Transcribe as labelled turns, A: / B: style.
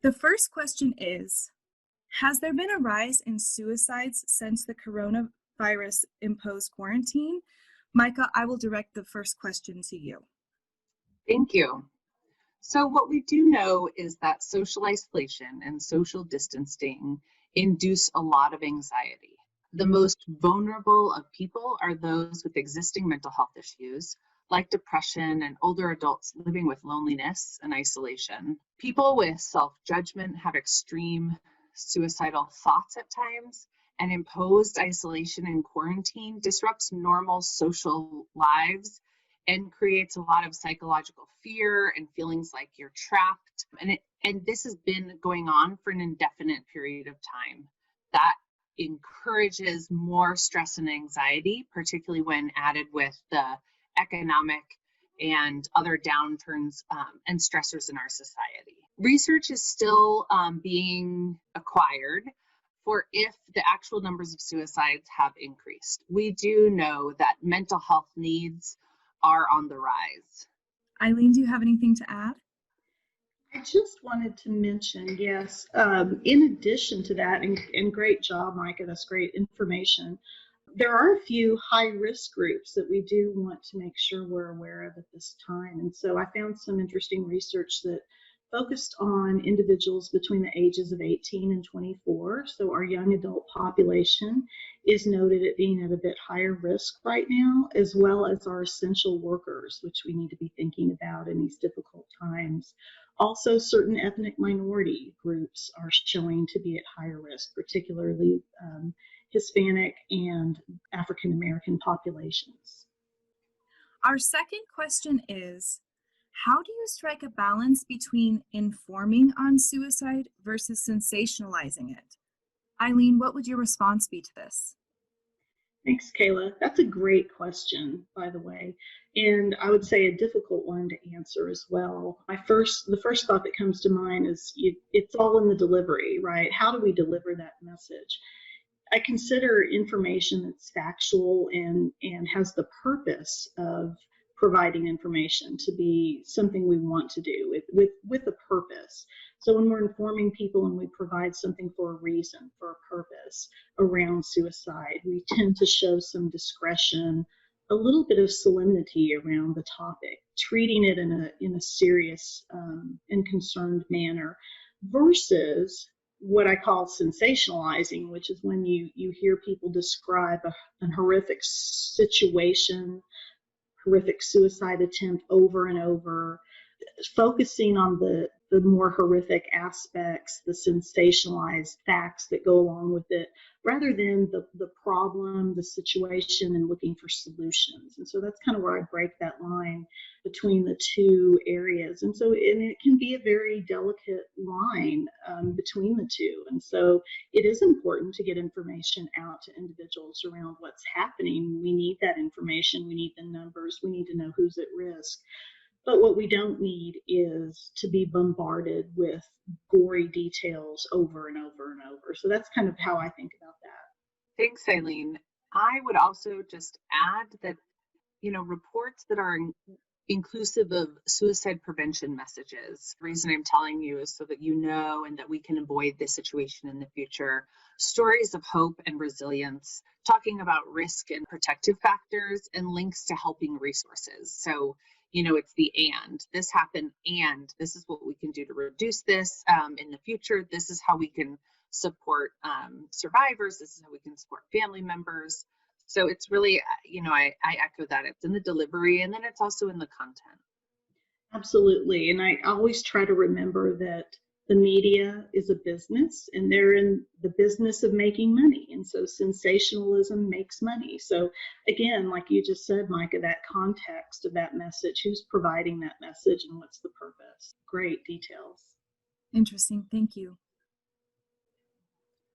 A: The first question is, has there been a rise in suicides since the coronavirus imposed quarantine? Micah, I will direct the first question to you.
B: Thank you. So what we do know is that social isolation and social distancing induce a lot of anxiety. The most vulnerable of people are those with existing mental health issues, like depression and older adults living with loneliness and isolation. People with self-judgment have extreme suicidal thoughts at times, and imposed isolation and quarantine disrupts normal social lives and creates a lot of psychological fear and feelings like you're trapped. And this has been going on for an indefinite period of time. That encourages more stress and anxiety, particularly when added with the economic and other downturns and stressors in our society. Research is still being acquired for if the actual numbers of suicides have increased. We do know that mental health needs are on the rise.
A: Eileen, do you have anything to add?
C: I just wanted to mention, yes, in addition to that, and great job, Micah, that's great information. There are a few high-risk groups that we do want to make sure we're aware of at this time. And so I found some interesting research that focused on individuals between the ages of 18 and 24. So our young adult population is noted at being at a bit higher risk right now, as well as our essential workers, which we need to be thinking about in these difficult times. Also, certain ethnic minority groups are showing to be at higher risk, particularly Hispanic and African American populations.
A: Our second question is, how do you strike a balance between informing on suicide versus sensationalizing it? Eileen, what would your response be to this?
C: Thanks, Kayla. That's a great question, by the way, and I would say a difficult one to answer as well. The first thought that comes to mind is it's all in the delivery, right? How do we deliver that message? I consider information that's factual and has the purpose of providing information to be something we want to do with a purpose. So when we're informing people and we provide something for a reason, for a purpose around suicide, we tend to show some discretion, a little bit of solemnity around the topic, treating it in a serious and concerned manner, versus what I call sensationalizing, which is when you hear people describe a horrific situation, horrific suicide attempt over and over, focusing on the more horrific aspects, the sensationalized facts that go along with it, rather than the problem, the situation, and looking for solutions. And so that's kind of where I break that line between the two areas. And it can be a very delicate line between the two. And so it is important to get information out to individuals around what's happening. We need that information. We need the numbers. We need to know who's at risk. But what we don't need is to be bombarded with gory details over and over and over. So that's kind of how I think about that.
B: Thanks, Eileen. I would also just add that, reports that are inclusive of suicide prevention messages. The reason I'm telling you is so that you know and that we can avoid this situation in the future. Stories of hope and resilience, talking about risk and protective factors, and links to helping resources. So it's the and. This happened, and this is what we can do to reduce this in the future. This is how we can support survivors. This is how we can support family members. So it's really, I echo that. It's in the delivery, and then it's also in the content.
C: Absolutely. And I always try to remember that the media is a business, and they're in the business of making money. And so sensationalism makes money. So again, like you just said, Micah, that context of that message, who's providing that message and what's the purpose? Great details.
A: Interesting. Thank you.